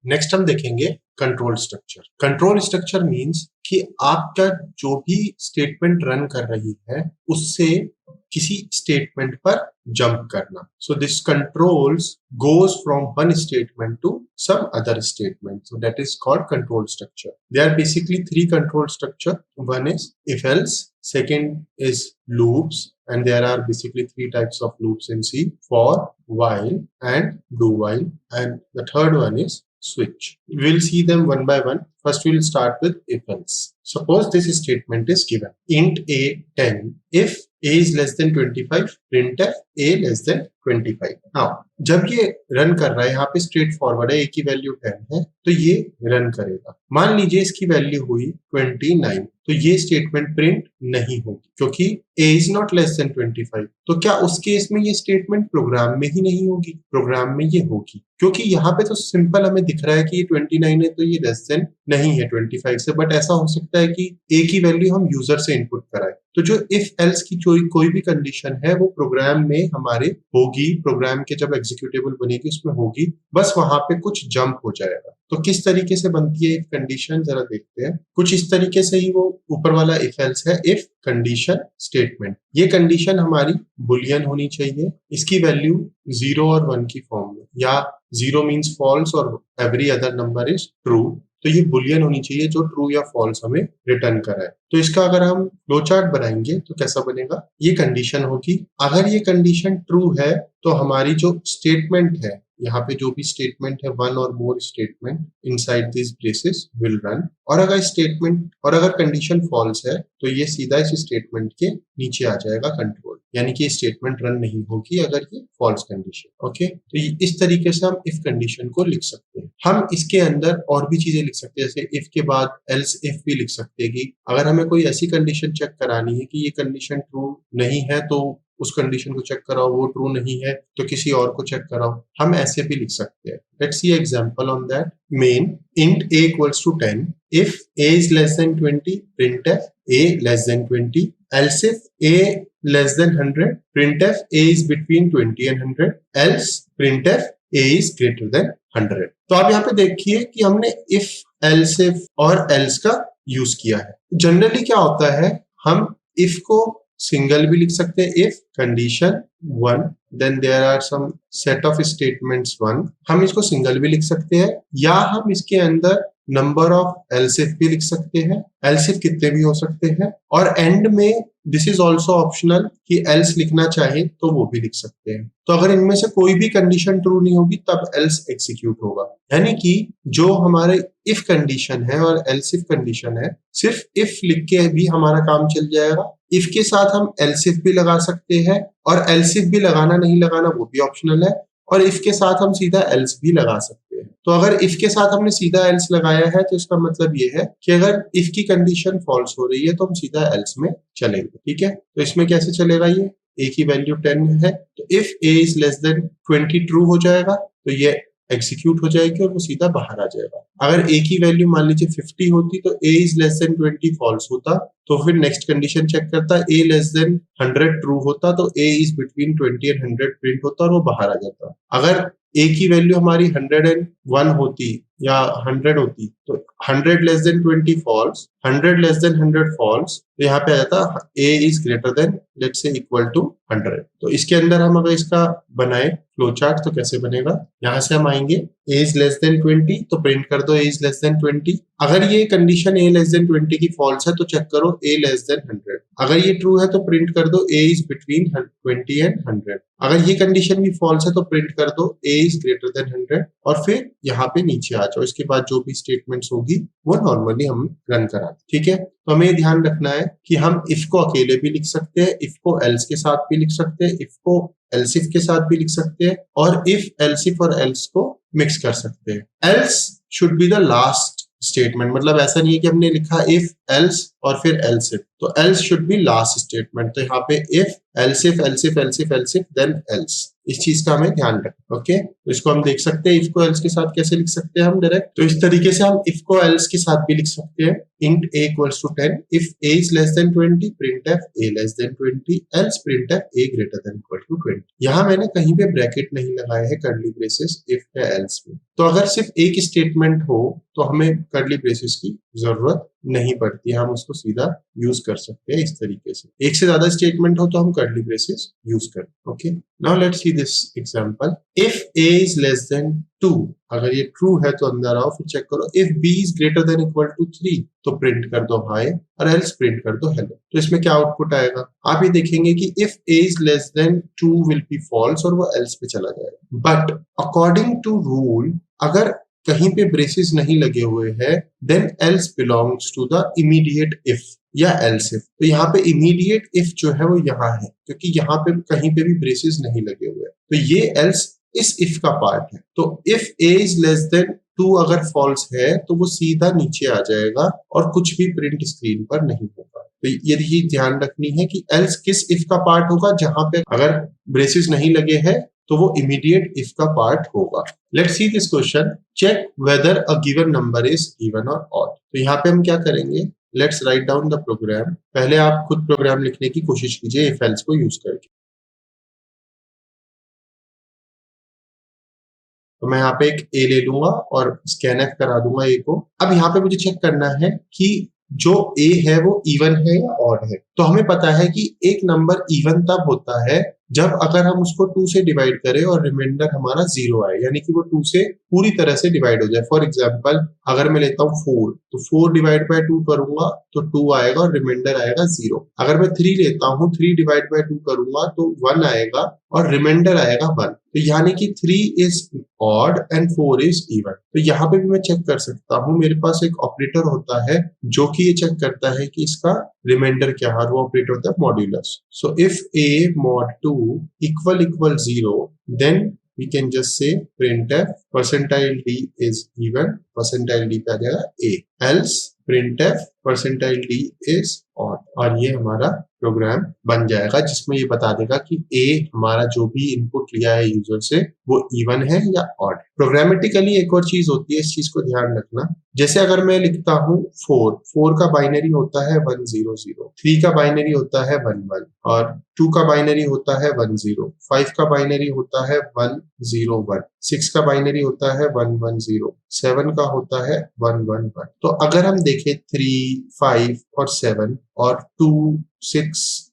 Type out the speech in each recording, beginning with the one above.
Next हम देखेंगे control structure. Control structure means कि आपका जो भी स्टेटमेंट रन कर रही है उससे किसी स्टेटमेंट पर जंप करना। So this controls goes from one statement to some other statement. So that is called control structure. There are basically three control structure. One is if else, second is loops, and there are basically three types of loops in C: for, while, and do while. And the third one is switch. We'll see them one by one. First we'll start with if else. Suppose this statement is given: int a 10 if a is less than 25, printf a less than 25. Now जब ये run कर रहा है, यहाँ पे straight forward है, a की value 10 है तो ये रन करेगा। मान लीजिए इसकी वैल्यू हुई 29, तो ये स्टेटमेंट प्रिंट नहीं होगी क्योंकि a is not less than 25। तो क्या उस केस में ये स्टेटमेंट प्रोग्राम में ही नहीं होगी? प्रोग्राम में ये होगी क्योंकि यहाँ पे तो सिंपल हमें दिख रहा है कि ये 29 है तो ये लेस देन नहीं है 25 से। बट ऐसा हो सकता है कि a की वैल्यू हम यूजर से इनपुट कराएं, तो जो इफ एल्स की कोई भी कंडीशन है वो प्रोग्राम में हमारे होगी, प्रोग्राम के जब एग्जीक्यूटेबल बनेगी उसमें होगी, बस वहां पे कुछ जंप हो जाएगा। तो किस तरीके से बनती है इफ कंडीशन जरा देखते हैं। कुछ इस तरीके से ही वो ऊपर वाला इफ एल्स है, इफ कंडीशन स्टेटमेंट। ये कंडीशन हमारी बुलियन होनी चाहिए, इसकी वैल्यू 0 और 1 की फॉर्म में, या 0 मीन्स फॉल्स और every other number is true. तो ये बुलियन होनी चाहिए जो ट्रू या फॉल्स हमें रिटर्न कराए। तो इसका अगर हम फ्लो चार्ट बनाएंगे तो कैसा बनेगा? ये कंडीशन होगी, अगर ये कंडीशन ट्रू है तो हमारी जो स्टेटमेंट है, यहाँ पे जो भी स्टेटमेंट है, one or more statement inside this braces will run. और अगर कंडीशन फॉल्स है तो ये सीधा इस स्टेटमेंट के नीचे आ जाएगा कंट्रोल, यानी कि स्टेटमेंट रन नहीं होगी अगर ये फॉल्स कंडीशन। ओके, तो इस तरीके से हम इफ कंडीशन को लिख सकते हैं। हम इसके अंदर और भी चीजें लिख सकते हैं, जैसे इफ के बाद एल्स इफ भी लिख सकते हैं कि अगर हमें कोई ऐसी कंडीशन चेक करानी है कि ये कंडीशन ट्रू नहीं है तो उस कंडीशन को चेक कराओ, वो ट्रू नहीं है तो किसी और को चेक कराओ। हम ऐसे भी लिख सकते हैं। Let's see example on that. Main int a equals to 10 if a is less than 20, printf a less than 20, else if a less than 100, printf a is between 20 and 100, else printf a is greater than 100। तो आप यहाँ पे देखिए कि हमने if, else if और else का use किया है। जनरली क्या होता है, हम if को सिंगल भी लिख सकते हैं, if condition 1, then there are some set of statements 1, हम इसको सिंगल भी लिख सकते हैं, या हम इसके अंदर नंबर ऑफ एल्स इफ भी लिख सकते हैं। एल्स इफ कितने भी हो सकते हैं, और एंड में दिस इज ऑल्सो ऑप्शनल कि एल्स लिखना चाहे तो वो भी लिख सकते हैं। तो अगर इनमें से कोई भी कंडीशन ट्रू नहीं होगी तब एल्स एग्जीक्यूट होगा, यानी कि जो हमारे इफ कंडीशन है और एल्स इफ कंडीशन है, सिर्फ इफ लिख के भी हमारा काम चल जाएगा। इफ के साथ हम एल्स इफ भी लगा सकते हैं, और एल्स इफ भी लगाना नहीं लगाना वो भी ऑप्शनल है, और इफ के साथ हम सीधा एल्स भी लगा सकते हैं। तो अगर इफ के साथ हमने सीधा एल्स लगाया है तो इसका मतलब ये है कि अगर इफ की कंडीशन फॉल्स हो रही है तो हम सीधा एल्स में चलेंगे। ठीक है, तो इसमें कैसे चलेगा? ये a की वैल्यू 10 है तो if a is less than 20 true हो जाएगा तो ये एग्जीक्यूट हो जाएगी और वो सीधा बाहर आ जाएगा। अगर a की वैल्यू मान लीजिए 50 होती तो a is less than 20 false होता, तो फिर नेक्स्ट कंडीशन चेक करता, a लेस देन 100 ट्रू होता तो a is between 20 and 100 print होता और वो बाहर आ जाता। अगर a की वैल्यू हमारी 101 होती या 100 होती तो 100 less than 20 false, 100 less than 100 false, तो यहाँ पे आ जाता a is greater than let's say equal to 100। तो इसके अंदर हम अगर इसका बनाए फ्लो चार्ट तो कैसे बनेगा? यहाँ से हम आएंगे a इज लेस देन 20 तो प्रिंट कर दो a इज लेस देन 20। अगर ये कंडीशन a लेस देन 20 की फॉल्स है तो चेक करो a लेस देन 100। अगर ये ट्रू है तो प्रिंट कर दो a इज बिटवीन 20 एंड 100। अगर ये कंडीशन भी फॉल्स है तो प्रिंट कर दो a इज ग्रेटर देन 100, और फिर यहाँ पे नीचे आ जाओ। इसके बाद जो भी स्टेटमेंट्स होगी वो नॉर्मली हम रन कराते। ठीक है, तो हमें ध्यान रखना है कि हम इफ को अकेले भी लिख सकते हैं, इफ को एल्स के साथ भी लिख सकते हैं, इफ को एल्स इफ के साथ भी लिख सकते हैं, और इफ, एल्स इफ और एल्स को मिक्स कर सकते हैं। Else should be the last statement, मतलब ऐसा नहीं है कि हमने लिखा इफ एल्स और फिर else if, तो else should be last statement, तो यहाँ पे if, else if, else if, else if, else if, then else, इस चीज का हमें ध्यान रखना। ओके, तो इसको हम देख सकते हैं, if को else के साथ कैसे लिख सकते हैं हम डायरेक्ट, तो इस तरीके से हम if को else के साथ भी लिख सकते हैं। int a equals to 10, if a is less than 20, printf a less than 20, else printf a greater than equal to 20। यहाँ मैंने कहीं पे ब्रैकेट नहीं लगाए हैं कर्ली ब्रेसेस if या else में, तो अगर सिर्फ एक स्टेटमेंट हो तो हमें कर्ली ब्रेसेस की जरूरत नहीं पड़ती है, हम उसको सीधा यूज कर सकते हैं इस तरीके से। एक से ज्यादा स्टेटमेंट हो तो हम कर्ली ब्रेसेस यूज करें। Okay, now let's see this example, if a is less than 2, अगर ये ट्रू है तो अंदर आओ, फिर चेक करो, if b is greater than equal to 3 तो प्रिंट कर दो हाई और एल्स प्रिंट कर दो हेलो। तो इसमें क्या आउटपुट आएगा, आप ये देखेंगे कि if a is less than 2 will be false और वो एल्स पे चला जाएगा। बट अकॉर्डिंग टू रूल अगर कहीं पे ब्रेसेस नहीं लगे हुए हैं then else belongs to the immediate if या एल्स इफ। तो यहाँ पे इमीडिएट इफ जो है वो यहाँ है, क्योंकि यहाँ पे कहीं पे भी ब्रेसेस नहीं लगे हुए हैं, तो ये एल्स इस इफ का पार्ट है। तो if a is less than 2 अगर फॉल्स है तो वो सीधा नीचे आ जाएगा और कुछ भी प्रिंट स्क्रीन पर नहीं होगा। तो ये ध्यान रखनी है कि एल्स किस इफ का पार्ट होगा, जहां पे अगर ब्रेसेस नहीं लगे हैं तो वो इमीडिएट इफ का पार्ट होगा। Let's see this question, check whether a given number is even और ऑड। तो यहाँ पे हम क्या करेंगे, let's write down the program. पहले आप खुद प्रोग्राम लिखने की कोशिश कीजिए इफ एल्स को यूज करके। तो मैं यहाँ पे एक a ले लूंगा और स्कैनफ करा दूंगा a को। अब यहाँ पे मुझे चेक करना है कि जो a है वो इवन है या ऑड है। तो हमें पता है कि एक नंबर इवन तब होता है जब अगर हम उसको 2 से डिवाइड करें और रिमाइंडर हमारा 0 आए, यानी कि वो 2 से पूरी तरह से डिवाइड हो जाए। फॉर एग्जांपल अगर मैं लेता हूँ 4, तो 4 डिवाइड बाय 2 करूंगा तो 2 आएगा और रिमाइंडर आएगा 0। अगर मैं 3 लेता हूँ, 3 डिवाइड बाय 2 करूंगा तो 1 आएगा और रिमाइंडर आएगा 1। तो यानी कि 3 is odd and 4 is even. तो यहाँ पे भी मैं चेक कर सकता हूँ, मेरे पास एक ऑपरेटर होता है जो कि ये चेक करता है कि इसका रिमाइंडर क्या है, वो ऑपरेटर होता है modulus. So if a mod 2 equal 0, then we can just say printf percentile d is even, percentile d पे आ जाएगा a, else printf percentile d is odd, और ये हमारा प्रोग्राम बन जाएगा जिसमें ये बता देगा कि a हमारा जो भी इनपुट लिया है यूजर से वो इवन है या ऑड। प्रोग्रामेटिकली एक और चीज होती है, इस चीज को ध्यान रखना, जैसे अगर मैं लिखता हूँ 4 का बाइनरी होता है 100, 3 का बाइनरी होता है 11 और 2 का बाइनरी होता है 10, 5 का बाइनरी होता है 101, 6 का बाइनरी होता है 110, 7 का होता है 111। तो अगर हम देखें 3, 5 और 7 और 2, 6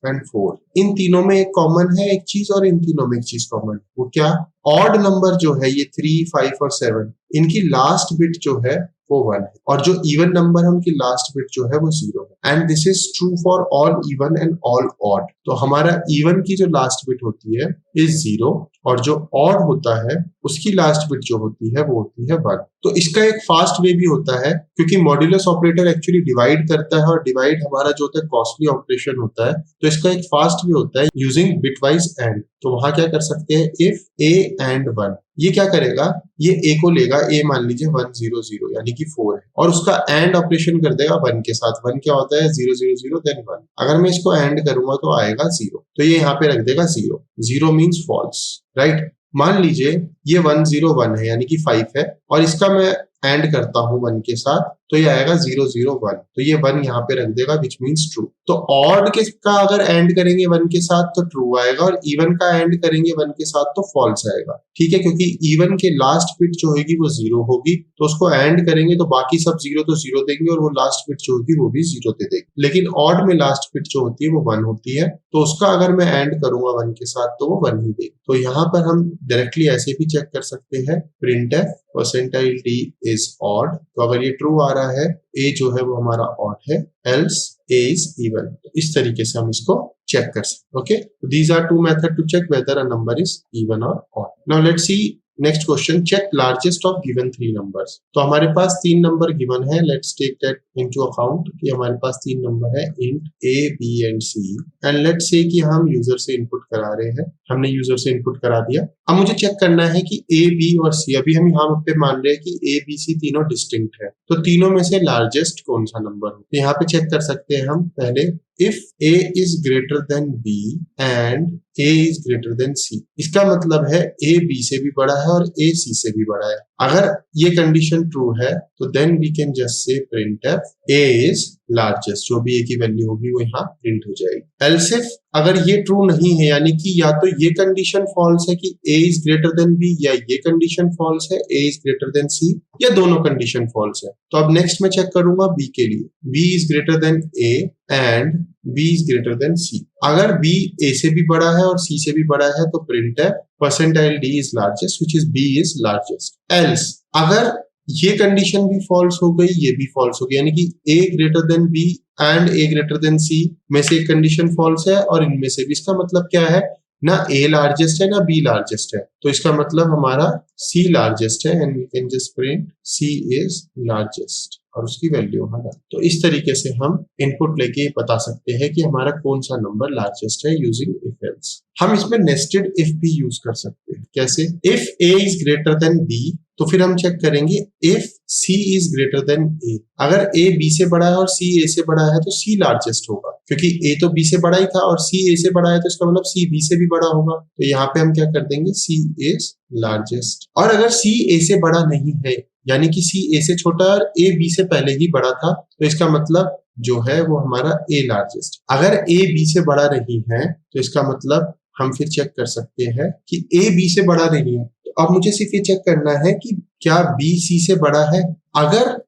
एंड 4, इन तीनों में एक कॉमन है एक चीज और इन तीनों में एक चीज कॉमन है, वो क्या, ऑड नंबर जो है ये 3, 5 और 7, इनकी लास्ट बिट जो है वो 1 है और जो इवन नंबर है उनकी लास्ट बिट जो है वो 0 है। And this is true for all even and all odd. तो हमारा इवन की जो लास्ट बिट होती है इज 0 और जो ऑड होता है उसकी लास्ट बिट जो होती है वो होती है 1। तो इसका एक फास्ट वे भी होता है, क्योंकि मॉड्यूलस ऑपरेटर एक्चुअली डिवाइड करता है और डिवाइड हमारा जो होता है कॉस्टली ऑपरेशन होता है, तो इसका एक फास्ट वे होता है यूजिंग बिटवाइज एंड। तो वहां क्या कर सकते हैं, इफ a एंड 1, ये क्या करेगा, ये a को लेगा, a मान लीजिए 100 यानी कि 4 है और उसका एंड ऑपरेशन कर देगा 1 के साथ। 1 क्या होता है 000 देन 1, अगर मैं इसको एंड करूंगा तो आएगा 0, तो ये यहाँ पे रख देगा 0, 0 मीन्स फॉल्स, राइट। मान लीजिए ये 101 है यानी कि 5 है और इसका मैं एंड करता हूं 1 के साथ तो ये आएगा 001, तो ये 1 यहाँ पे रख देगा विच मीन्स ट्रू। तो ऑड के का अगर एंड करेंगे 1 के साथ तो ट्रू आएगा और इवन का एंड करेंगे 1 के साथ तो फॉल्स आएगा, ठीक है, क्योंकि इवन के लास्ट बिट जो होगी वो 0 होगी, तो उसको एंड करेंगे तो बाकी सब 0 तो 0 देंगे और वो लास्ट बिट जो होगी वो भी 0 दे देगी। लेकिन ऑड में लास्ट बिट जो होती है वो 1 होती है, तो उसका अगर मैं एंड करूंगा 1 के साथ तो वो 1 ही देगी। तो यहाँ पर हम डायरेक्टली ऐसे भी चेक कर सकते हैं, printf percentile d is odd, तो अगर ये ट्रू आ रहा है a जो है वो हमारा ऑड है, else a is even। तो इस तरीके से हम इसको चेक कर सकते हैं। Okay, these are two method to check whether a number is even और odd. Now let's see next question, check largest of given 3 numbers. तो हमारे पास 3 नंबर गिवन है, let's take that into account कि हमारे पास 3 नंबर है int a b and c, and let's say कि हम यूजर से इनपुट करा रहे हैं, हमने यूजर से इनपुट करा दिया। अब मुझे चेक करना है कि ए बी और सी, अभी हम यहाँ पे मान रहे हैं कि ए बी सी तीनों डिस्टिंक्ट है, तो तीनों में से लार्जेस्ट कौन सा नंबर हो। तो यहाँ पे चेक कर सकते हैं हम पहले, if a is greater than b and a is greater than c, इसका मतलब है a b से भी बड़ा है और a c से भी बड़ा है। अगर ये कंडीशन ट्रू है तो then we can just say printf a is largest, जो भी a की वैल्यू होगी वो यहाँ प्रिंट हो जाएगी। else if अगर ये ट्रू नहीं है, यानी कि या तो ये कंडीशन फॉल्स है कि a is greater than b, या ये कंडीशन फॉल्स है a is greater than c, या दोनों कंडीशन फॉल्स है। तो अब नेक्स्ट मैं चेक करूंगा b के लिए, b is greater than a and b is greater than c। अगर b a से भी बड़ा है और c से भी बड़ा है तो printf percentile d is largest which is b is largest। else अगर ये कंडीशन भी फॉल्स हो गई, ये भी फॉल्स हो गई, यानी कि a greater than b and a greater than c में से एक कंडीशन फॉल्स है और इनमें से भी, इसका मतलब क्या है, ना a लार्जेस्ट है ना b लार्जेस्ट है, तो इसका मतलब हमारा c लार्जेस्ट है, and we can just print c is largest और उसकी वैल्यू हमारा। तो इस तरीके से हम इनपुट लेके बता सकते हैं कि हमारा कौन सा नंबर लार्जेस्ट है यूजिंग इफ एल्स। हम इसमें नेस्टेड इफ भी यूज कर सकते हैं। कैसे? If a is greater then b, तो फिर हम चेक करेंगे if c is greater then a। अगर a b से बड़ा है और c a से बड़ा है तो c लार्जेस्ट होगा, क्योंकि a तो b से बड़ा ही था और c a से बड़ा है, तो इसका मतलब c b से भी बड़ा होगा। तो यहाँ पे हम क्या कर देंगे, c इज लार्जेस्ट। और अगर c a से बड़ा नहीं है, यानी कि c a से छोटा और a b से पहले ही बड़ा था, तो इसका मतलब जो है वो हमारा a लार्जेस्ट। अगर a b से बड़ा नहीं है तो इसका मतलब हम फिर चेक कर सकते हैं कि a b से बड़ा नहीं है। तो अब मुझे सिर्फ ये चेक करना है कि क्या b c से बड़ा है। अगर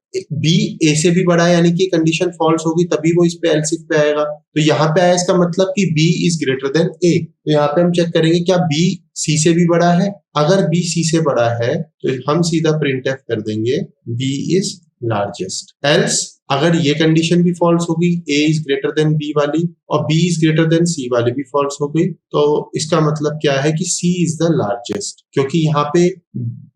b a से भी बड़ा है, यानी कि कंडीशन फॉल्स होगी तभी वो इस पे एल्स इफ पे आएगा। तो यहाँ पे आया इसका मतलब कि b is greater then a। तो यहाँ पे हम चेक करेंगे क्या b c से भी बड़ा है। अगर b c से बड़ा है तो हम सीधा प्रिंटफ कर देंगे b इज लार्जेस्ट। एल्स अगर ये कंडीशन भी फॉल्स होगी, a is greater then b वाली, और b is greater then c वाली भी फॉल्स हो गई, तो इसका मतलब क्या है कि c इज द लार्जेस्ट, क्योंकि यहाँ पे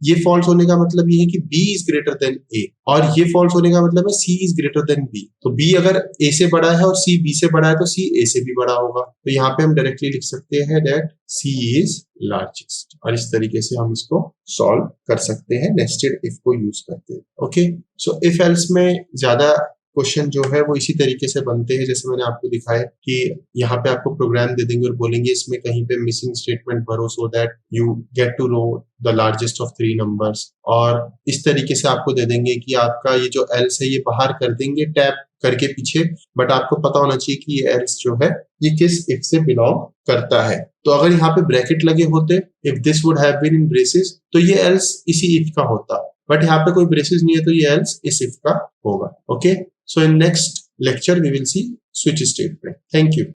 ये फॉल्स होने का मतलब ये है कि b is greater then a, और ये फॉल्स होने का मतलब है c is greater then b। तो b अगर a से बड़ा है और c b से बड़ा है तो c a से भी बड़ा होगा। तो यहाँ पे हम डायरेक्टली लिख सकते हैं दैट c इज लार्जेस्ट, और इस तरीके से हम इसको सॉल्व कर सकते हैं नेस्टेड इफ को यूज करते हैं। ओके, सो इफ एल्स में ज्यादा क्वेश्चन जो है वो इसी तरीके से बनते हैं जैसे मैंने आपको दिखाया कि यहाँ पे आपको प्रोग्राम दे देंगे और बोलेंगे इसमें कहीं पे मिसिंग स्टेटमेंट भरो so that you get to know the largest of 3 numbers, और इस तरीके से आपको दे देंगे कि आपका ये जो एल्स है ये बाहर कर देंगे टैप करके पीछे, बट आपको पता होना चाहिए कि ये एल्स जो है ये किस इफ से बिलोंग करता है। तो अगर यहाँ पे ब्रैकेट लगे होते, if this would have been in braces, तो ये एल्स इसी इफ का होता, बट यहाँ पे कोई ब्रेसेस नहीं है तो ये एल्स इस इफ का होगा। Okay, so in next lecture we will see switch statement. Thank you.